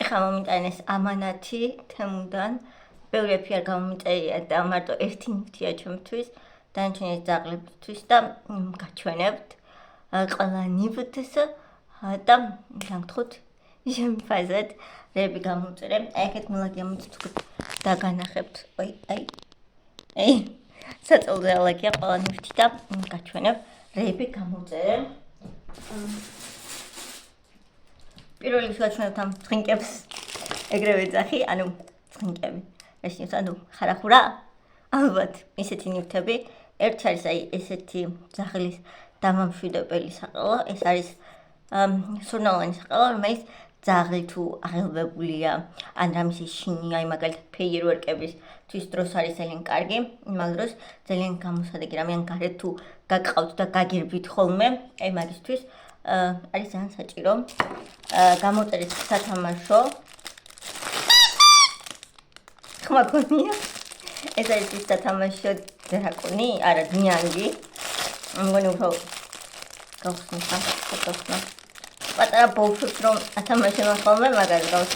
ეხლა მომიტანეს ამანათი თემუდან. ბევრები არ გამომიწერია და მარტო ერთი ნივთია ჩემთვის, დანარჩენი ძაღლებისთვის და გაჩვენებთ ყველა ნივთს და გაგთხოვთ შემიფაზეთ რები გამოვწერე. ეგეთ მოლაგია მოწუხეთ და განახებთ. აი საწოლზე ალაგია ყველა ნივთი და გაჩვენებ რები გამოვწერე. პირველი გაჩვენებთ ამ ცხინკებს ეგრევე ძახი, ანუ ცხინკები. ეს ანუ ხარახურა ალბათ ისეთი ნივთები. ერთი არის აი ესეთი ძაღლის დამამშვიდებელი საყელო, ეს არის სურნელოვანი საყელო, რომელიც ძაღლი თუ აღელვებულია ან რამის შინია, მაგალითად ფეიერვერკებისთვის დროს არის ძალიან კარგი, მაგ დროს ძალიან გამოსადეგი რამე ან გარეთ თუ გაგყავთ და გაგირბით ხოლმე, აი მაგისთვის არის ძალიან საჭირო. გამოწერეთ სათამაშო ხმა გონია. ეს არის ის სათამაშო დრაკონი, არა ნიანგი. მგონი უფრო გავხსნა ფოტოსნა. პატარა ბოლშებს რომ ათამაშება ხოლმე მაგას გავს.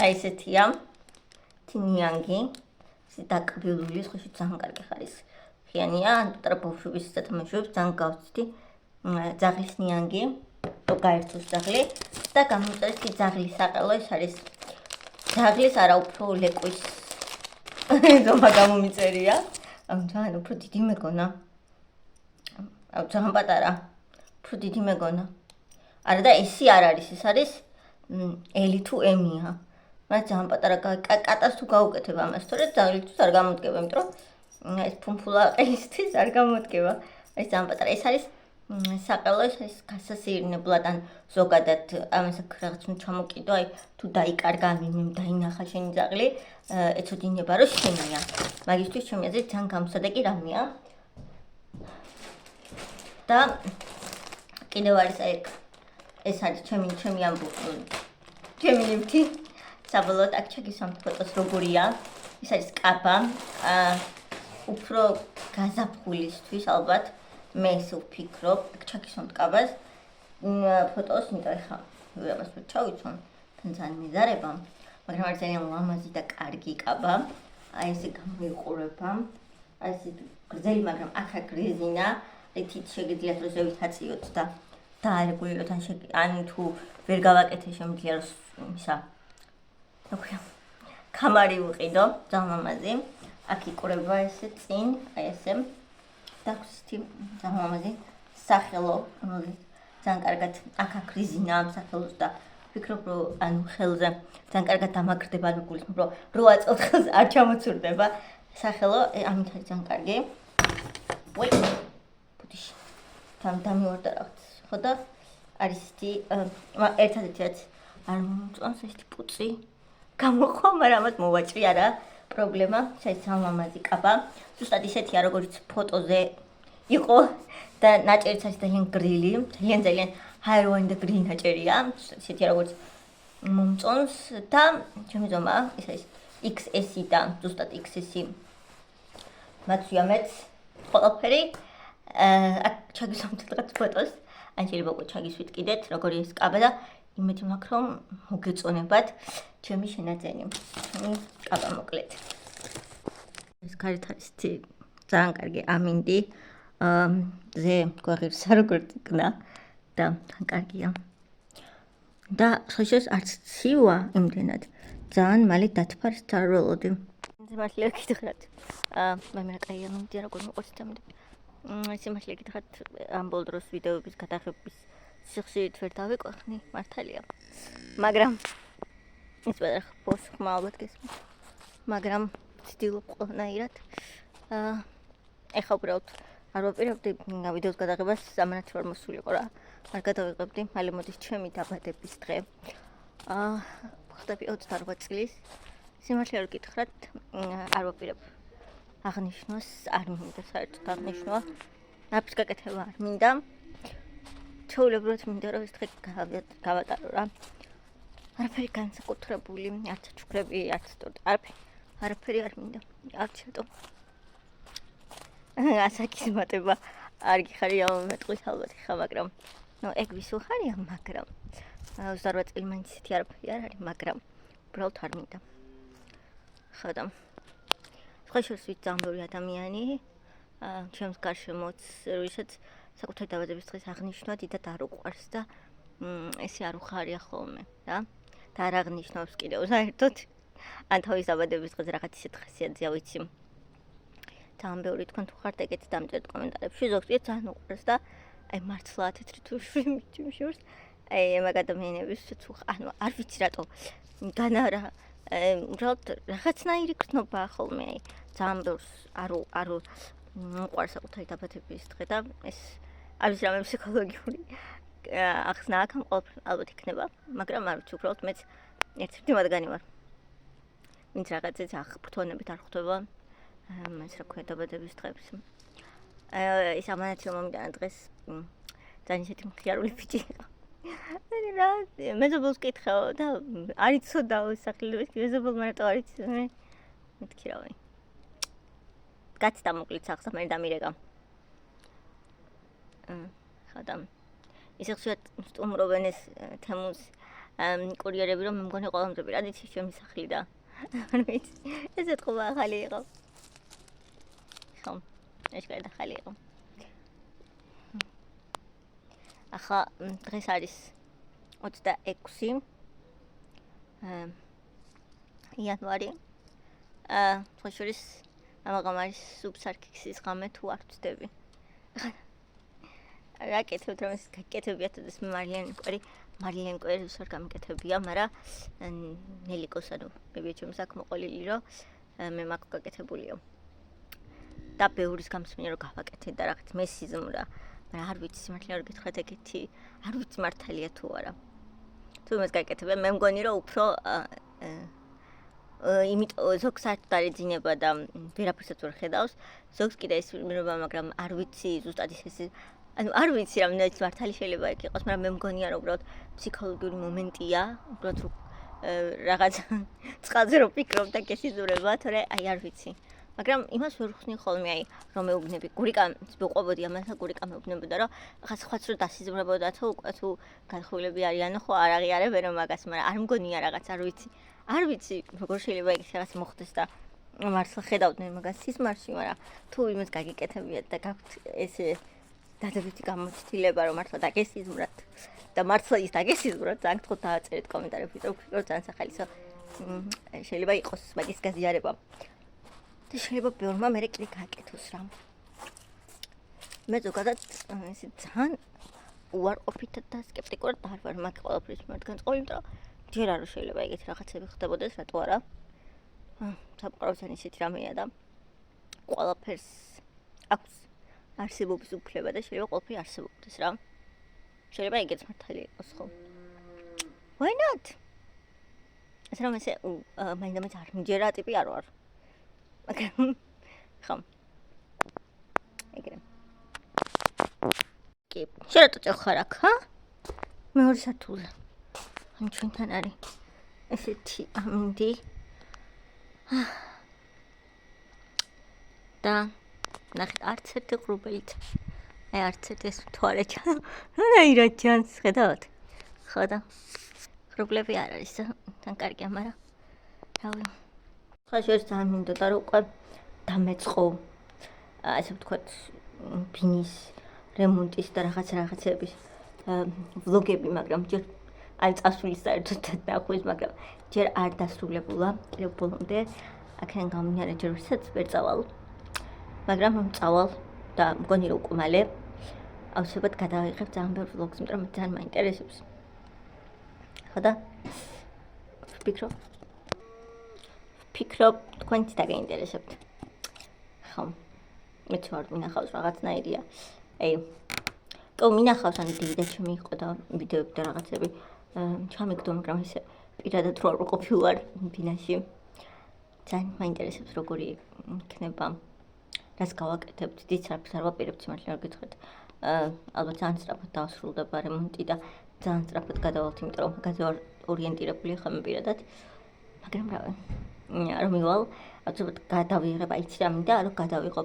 აი ესეთია ნიანგი. ეს დაკბილული ხოში ძალიან კარგი ხარის. ხიანია, პატარა ბოლშების სათამაშოებს ძალიან გავცდი. ძაღლის ნიანგი, თუ გაერთოს ძაღლი და გამოწერეთ კი ძაღლის საყელო, ეს არის ძაღლის არა უფრო ლეკვის ზომა გამომიწერია. ძალიან უფრო დიდი მეგონა. ძალიან პატარა. უფრო დიდი მეგონა. არა და ესი არ არის, ეს არის ელი თუ ემია. მაგრამ ძალიან პატარა კატას თუ გაუკეთებ ამას, თორე ძაღლისთვის არ გამოდგება, იმიტომ რომ ეს ფუმფულა ყელისთვის არ გამოდგება. ეს ძალიან პატარა. ეს არის საყელო, ეს არის გასასეირნებლად ან ზოგადად ამას რაღაც ჩამოკიდო, აი თუ დაიკარგა მიმ დაინახა შენი ძაღლი, ეცოდინება რომ შენია. მაგისთვის ჩემი აზრით ძალიან გამოსადეგი რამეა. და კიდევ არის აი ეს არის ჩემი ამბობ ჩემი ნივთი. საბოლოოდ აქ ჩაგისვამთ ფოტოს როგორია. ეს არის კაბა. უფრო გაზაფხულისთვის ალბათ. მე ისე ვფიქრობ, აქ ჩაგისვამთ კაბას. ფოტოს ნიტო ხა. ამას ჩავიცვამ. თან ძალიან მიზარება. მაგრამ არის ძალიან ლამაზი და კარგი კაბა. აი ესე გამოიყურება. აი ესე გრძელი, მაგრამ ახლა გრეზინა. ეთით შეგიძლიათ რომ ზევით აწიოთ და დაარეგულიროთ ან თუ ვერ გავაკეთე შემიძლია რომ ისა ოქია კამარი უყიდო ძალიან ლამაზი. აქ იყურება ესე წინ, აი ესე და ხსთი ძალიან ლამაზი სახელო, ძალიან კარგად აქ გრეზინა ამ სახელოს და ვფიქრობ რომ ანუ ხელზე ძალიან კარგად დამაგრდება, ანუ გულისხმობ რომ რო აწევთ ხელს არ ჩამოცურდება სახელო, ამით არის ძალიან კარგი. ვაი თან დამივარდა რაღაც ხო და არის ისეთი ერთადერთი რაც არ მომწონს ესეთი პუწი გამოხვა, მაგრამ ამათ მოვაჭრი არა პრობლემა. შეიძლება ლამაზი კაბა. ზუსტად ისეთია როგორც ფოტოზე იყო და ნაჭერიც არის ძალიან გრილი, ძალიან ჰაეროვანი და გრილი ნაჭერია. ისეთია როგორც მომწონს და ჩემი ზომა ის არის XS და ზუსტად XS მათვია მეც ყველაფერი. აქ ჩაგისვამთ რაღაც ფოტოს, ან შეიძლება უკვე ჩაგისვით კიდეთ, როგორი ეს კაბა და იმედი მაქვს რომ მოგეწონებათ ჩემი შენაძენი. ჩემი კაბა მოკლედ. ეს გარეთ არის ძალიან კარგი ამინდი. ზე გვაღირს როგორც იქნა და კარგია. და ხოშეს არც ცივა იმდენად ძალიან მალე დათფარს თარველოდი. სიმართლე გითხრათ. მე კაია მომდია როგორ მოყოლით ამდა. სიმართლე გითხრათ ამ ბოლო დროს ვიდეოების გადაღების სიხშირით ვერ დავიყვეხნი, მართალია. მაგრამ ის ვერახ პოს ხმა ალბათ გესმის. მაგრამ ვცდილობ ყველანაირად. ეხლა უბრალოდ არ ვაპირებდი ვიდეოს გადაღებას, ამანაც ვერ მოსულიყო რა. არ გადავიღებდი, მალე მოდის ჩემი დაბადების დღე. ხდები 28 წლის. სიმართლე არ გითხრათ, არ ვაპირებ აღნიშნოს, არ მინდა საერთოდ აღნიშნვა. რაფის გაკეთება არ მინდა. ჩაულებროთ მინდა რომ ეს დღე გავატარო რა. არაფერი განსაკუთრებული, არც ჩუქრები, არც ტორტი, არაფერი არ მინდა. არ ჩატო. ასაკის მატება არ გიხარია მეტყვის ალბათ ხა, მაგრამ ეგ ვის უხარია, მაგრამ 28 წელი მაინც ისეთი არაფერი არ არის, მაგრამ უბრალოდ არ მინდა. ხოდა სხვა შორის ვით ძალიან ბევრი ადამიანი ჩემს გარშემოც, ვისაც საკუთარი დაბადების დღის აღნიშვნა დიდად არ უყვარს და ესე არ უხარია ხოლმე რა. და არ აღნიშნავს კიდევ საერთოდ ან თავის დაბადების დღეს რაღაც ისეთ ხასიათზეა ვიცი. ძალიან ბევრი თქვენ თუ ხართ ეგეთი დამწერთ კომენტარებში, ზოგს კი ძალიან უყვარს და აი მართლა თეთრი თუში მიჩვენს. აი მაგ ადამიანებისთვის თუ ანუ არ ვიცი რატო განარა უბრალოდ რაღაცნაირი გრძნობაა ხოლმე აი ძალიან ბევრს არ უყვარს საკუთარი დაბადების დღე და ეს არ ვიცი რამე ფსიქოლოგიური ახსნა აქ ალბათ იქნება, მაგრამ არ ვიცი უბრალოდ მეც ერთ-ერთი მათგანი ვარ. ვინც რაღაცეც აღფრთოვანებით არ ხვდება მას რა ქვია დაბადების დღეებს. ის ამანათი რომ მომიტანა დღეს ძალიან ისეთი მხიარული ბიჭი იყო. რა მეზობელს კითხავ და არ იცოდაო სახილების მეზობელმა რატო არ იცის მე მეთქი რა ვარ. კაც დამოკლით სახსა მე დამირეკა. ხოდა ისე ხშირად სტუმრობენ ეს თემუს კურიერები რომ მე მგონი ყველამ პირად იცის ჩემი სახლი და არ ვიცი ეს ეთქობა ახალი იყო. ხომ ეს კიდე ახალი იყო. ახლა დღეს არის 26 იანვარი. სხვა შორის ამაღამ არის სუბსარქისის ღამე თუ არ ვწდები. რა კეთებთ რომ ეს გაკეთებიათ ეს მარილენ კვერი ვსარ გამიკეთებია, მაგრამ ნელიკოს ანუ ბებია ჩემს აქ მოყოლილი რომ მე მაგ გაკეთებულიო. და ბევრის გამსმენია რომ გავაკეთე და რაღაც მესიზმრა. მაგრამ არ ვიცი მართლა არ გითხრათ ეგეთი, არ ვიცი მართალია თუ არა. თუ იმას გაკეთებია, მე მგონი რომ უფრო იმიტომ ზოგს საერთოდ არ ეძინება და ვერაფერსაც ვერ ხედავს, ზოგს კიდე ის მირობა, მაგრამ არ ვიცი ზუსტად ის ანუ არ ვიცი რამდენიც მართალი შეიძლება ეგ იყოს, მაგრამ მე მგონია რომ უბრალოდ ფსიქოლოგიური მომენტია, უბრალოდ რაღაც წყალზე რომ ფიქრობ და გესიზმრება, თორე აი არ ვიცი. მაგრამ იმას ვერ ხსნი ხოლმე აი რომ მეუბნები გურიკა ვიყვებოდი ამასა გურიკა მეუბნებოდა რომ ახლა სხვაც რო დასიზმრებოდა თუ უკვე თუ განხილები არიანო ხო არ აღიარებენ რომ მაგას, მაგრამ არ მგონია რაღაც არ ვიცი როგორ შეიძლება ეგ რაღაც მოხდეს და მართლა ხედავდნენ მაგას სიზმარში, მაგრამ თუ იმას გაგიკეთებიათ და გაქვთ ესე დადებითი გამოცდილება რომ მართლა დაგესიზმრათ და მართლა ის დაგესიზმრათ, ძალიან გთხოვთ დააწერეთ კომენტარებში, რომ ძალიან სახალისო შეიძლება იყოს მაგის გაზიარება. და შეიძლება ბევრმა მე კიდე გააკეთოს რა. მე ზოგადად ესე ძალიან უარყოფით და სკეპტიკურად არ ვარ მაგ ყველაფრის მიმართ განწყობილი, იმიტომ რომ ჯერ არ შეიძლება ეგეთი რაღაცები ხდებოდეს, რატო არა? საფყარულთან ისეთი რამეა და ყველაფერს აქვს არსებობის უფლება და შეიძლება ყველაფერი არსებობდეს რა. შეიძლება ეგეც მართალი იყოს ხო? Why not? ეს რომ ესე მაინდა არ მიჯერა ტიპი არ ვარ. მაგრამ ხომ ეგრე კი შერატო წეხარ აქ ხა მეორე სართულზე ან ჩვენთან არის ესეთი ამინდი და ნახეთ არც ერთი ყრუბელით აი არც ერთი ეს თუ არა ჩან რა ჩანს ხედავთ ხო და ყრუბლები არ არის თან კარგია მაგრამ რავი ხაშერს ძალიან მინდოდა რომ უკვე დამეწყო ასე ვთქვათ ბინის რემონტის და რაღაცების ვლოგები, მაგრამ ჯერ არ წასვლის საერთოდ დახვის, მაგრამ ჯერ არ დასრულებულა ბოლომდე აქედან გამომდინარე ჯერ ვერ წავალ, მაგრამ წავალ და მგონი რომ უკვე მალე აუცილებლად გადავიღებ ძალიან ბევრ ვლოგს, იმიტომ რომ ძალიან მაინტერესებს. ხო და ვფიქრობ თქვენც დაგაინტერესებთ. ხო მეც ვარ მინახავს რაღაცნაირია. აი მინახავს ან დიდი ჩემი იყო და ვიდეოები და რაღაცები ჩამიგდო, მაგრამ ესე პირადად რო არ ვყოფილვარ ბინაში. ძალიან მაინტერესებს როგორი იქნება, რას გავაკეთებთ, დიდ საფრთხეს არ ვაპირებთ მართლა რა გითხრათ. ალბათ ძალიან სწრაფად დავსრულდება რემონტი და ძალიან სწრაფად გადავალთ, იმიტომ რომ მაგაზე ვარ ორიენტირებული ხომ პირადად. მაგრამ რა რომ მივალ, აუცილებლად გადავიღებ, აიცი რა მინდა, რომ გადავიღო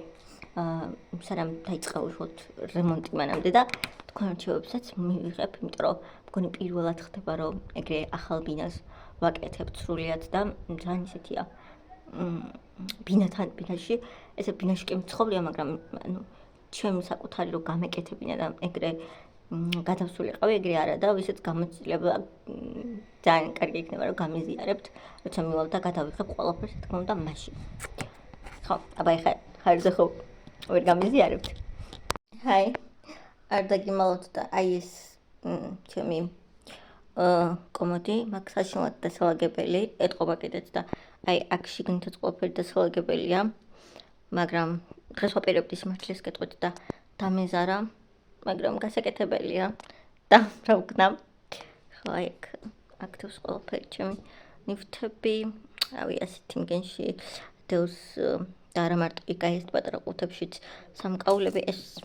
სანამ დაიწყო უშუალოდ რემონტი მანამდე და თქვენ რჩევებსაც მივიღებ, იმიტომ რომ მგონი პირველად ხდება რომ ეგრე ახალ ბინას ვაკეთებ სრულიად და ძალიან ისეთია ბინაში ესე ბინაში კი მცხოვრია, მაგრამ ანუ ჩემი საკუთარი რომ გამეკეთებინა და ეგრე გადავსულიყავი, ეგრე არა და ვისაც გამოცდილება ძალიან კარგი იქნება რომ გამიზიარებთ, როცა მივალ და გადავიღებ ყველაფერს, რა თქმა უნდა, მაშინ. ხო, აბა ეხლა ხარზე ხო ვერ გამიზიარებთ. ჰაი, არ დაგიმალოთ და აი ეს ჩემი კომოდი მაქვს საშინლად დასალაგებელი, ეტყობა კიდეც და აი აქ შიგნითაც ყველაფერი დასალაგებელია, მაგრამ დღეს ვაპირებდი სიმართლეს გეტყვით და დამეზარა, მაგრამ გასაკეთებელია და რა ვქნა. ხო, აი აქ თავს ყველაფერი ჩემი ნივთები, რავი, ასეთი მგენში დევს და არა მარტო იქ ეს პატარა ყუთებშიც სამკაულები ეს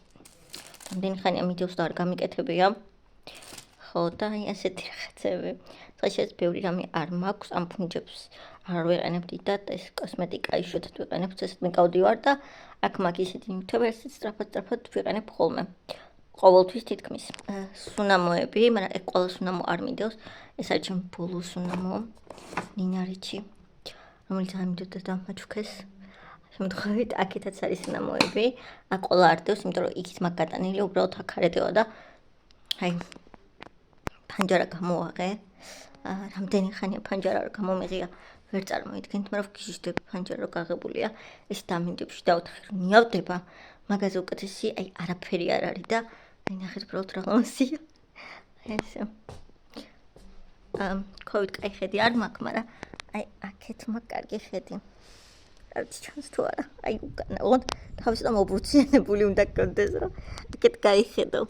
რამდენი ხანია მიდევს და არ გამიკეთებია. ხო და აი ასეთი რაღაცები. დღესაც ბევრი რამე არ მაქვს, ამ ფუნჯებს არ ვიყენებ დიდად, ეს კოსმეტიკა იშვიათად ვიყენებ, წესით მეკავდი ვარ და აქ მაქვს ისეთი ნივთები, რასაც სწრაფად ვიყენებ ხოლმე. ყოველთვის თითქმის სუნამოები, მაგრამ ეგ ყველა სუნამო არ მიდევს. ეს არის ჩემი ბოლო სუნამო, ნინარიჩი, რომელიც ამიდოდა და მაჩუქეს. შემთხვევით აქეთაც არის სუნამოები, აქ ყველა არ დევს, იმიტომ რომ იქით მაგ გატანილი, უბრალოდ აქ არ ედევა და აი ფანჯარა გამოვაღე. რამდენი ხანია ფანჯარა არ გამომიღია, ვერ წარმოიდგენთ, მაგრამ ვგიჟდები ფანჯარა რო გაღებულია, ეს დამინდებში დავთხარ, მიავდება, მაგაზე უკეთესი, აი არაფერი არ არის და აი ნახეთ უბრალოდ რა ლამაზია. ესე. COVID კაი ხედი არ მაქვს, მაგრამ აი აქეთ მაქვს კარგი ხედი. რაც ჩანს თუ არა, აი უკანა, ოღონდ თავისთავად მობრუციანებული უნდა გქონდეს, რომ აქეთ გაიხედო.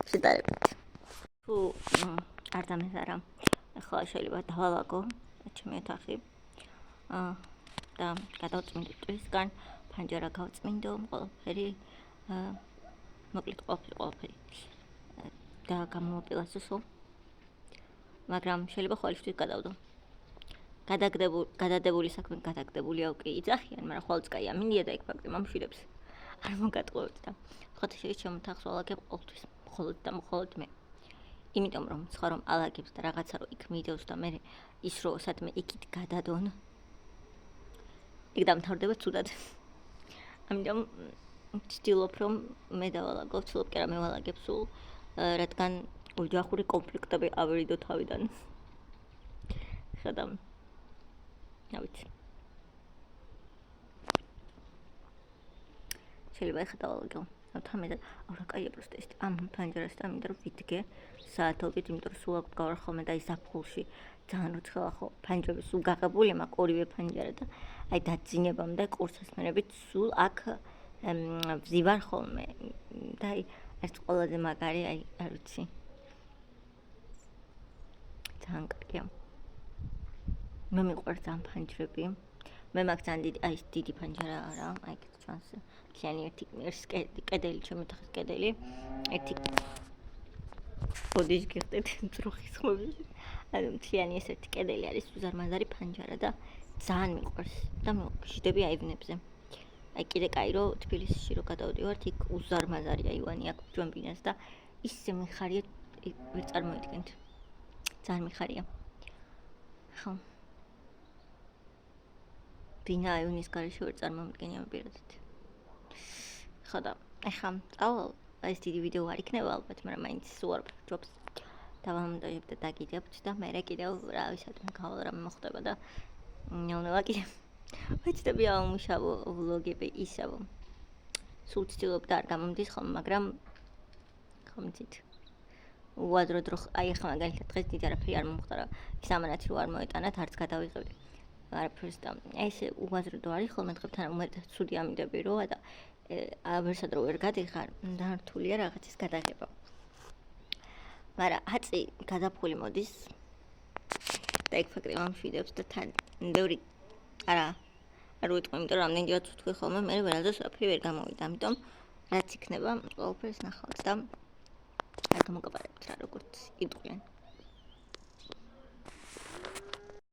შედარებით. თუ არ დამეზარა, ახლა შეიძლება დავალაგო ჩემი ოთახი და გადავწმინდო ტვისგან, ფანჯარა გავწმინდო, ყველაფერი, მოკლედ ყველაფერი და გამომოპილასო სულ, მაგრამ შეიძლება ხვალისთვის გადავდო. გადადებული საქმე გადაგდებულია უკვე იძახიან, მაგრამ ხვალს კაი ამინდია და იქ ფაქტი მომშვიდებს არ მოგატყუებთ და ხოთი ჩემ ოთახს ვალაგებ ყოველთვის, მხოლოდ და მხოლოდ მე. იმიტომ რომ სხვა რომ ალაგებს და რაღაცა რომ იქ მიდევს და მე ის რო სადმე იქით გადადონ იქ დამთავრდება ცუდად. ამიტომ ვცდილობ რომ მე დავალაგო, ვცდილობ კი არა მე ვალაგებ სულ, რადგან ოჯახური კონფლიქტები ავერიდო თავიდან. ხედავ. რა ვიცი. შეიძლება ეხლა დავალაგო. თამედა არა კაია პროსტო ეს ამ ფანჯარას და მინდა რომ ვიდგე საათობით, იმიტომ რომ სულ აქ გავარ ხოლმე და ის ზაფხულში ძალიან როცხელა ხო ფანჯრები სულ გაღებულია, მაგ ორივე ფანჯარა და აი დაძინებამდე კურსასმენებით სულ აქ ვზივარ ხოლმე და აი ეს ყველაზე მაგარი, აი არ ვიცი. ძალიან კარგია. მე მიყვარს ამ ფანჯრები. მე მაქვს ძალიან დიდი, აი ეს დიდი ფანჯარა არა, აი ეს ჩანს. Kyani ertesi კედელი, ჩემი ოთახის კედელი, ერთი ბოდიში გიხდეთ ძროხის ხმები. ანუ მთლიანი ეს ერთი კედელი არის უზარმაზარი ფანჯარა და ძალიან მიყვარს და მოვგიჟდები აივნებზე. აი კიდე კაი რო თბილისში რო გადავდივართ, იქ უზარმაზარია ივანი აქ ჩვენ ბინას და ისე მიხარია, ვერ წარმოიდგენთ. ძალიან მიხარია. ხო. ბინა აივნის გარეშე ვერ წარმოვიდგენი ამ პირადად. ხო და ეხლა წავალ, ეს დიდი ვიდეო არ იქნება ალბათ, მაგრამ მაინც სულ არ ვფიქრობ დავამონტაჟებ და დაგიდებთ და მე კიდევ რა ვისადმე გავალ რა მოხდება და ნელ-ნელა კიდევ ვეცდები ავმუშავო ვლოგები ისევ. სულ ვცდილობ და არ გამომდის ხოლმე, მაგრამ ხომიცით. უაზროდ რო აი ახლა მაგალითად დღეს დიდი არაფერი არ მომხდარა, ის ამანათი რო არ მოეტანათ, არც გადავიღებდი. არაფერს და ესე უაზროდ არის ხოლმე დღესთან უმეტეს ცუდი ამინდები როა და ვერსად რო ვერ გადიხარ, დართულია რაღაცის გადაღება. მაგრამ აწი გადაფული მოდის და იქ ფაქტი მომშვიდებს და თან ნდევრი არა არ ვიტყვი, იმიტომ რომ რამდენჯერაც ვთქვი ხოლმე, მე ვერაზეც ვაფერი ვერ გამოვიდა, ამიტომ რაც იქნება, ყველაფერს ნახავთ და არ გამოგაბარებთ რა, როგორც იტყვიან.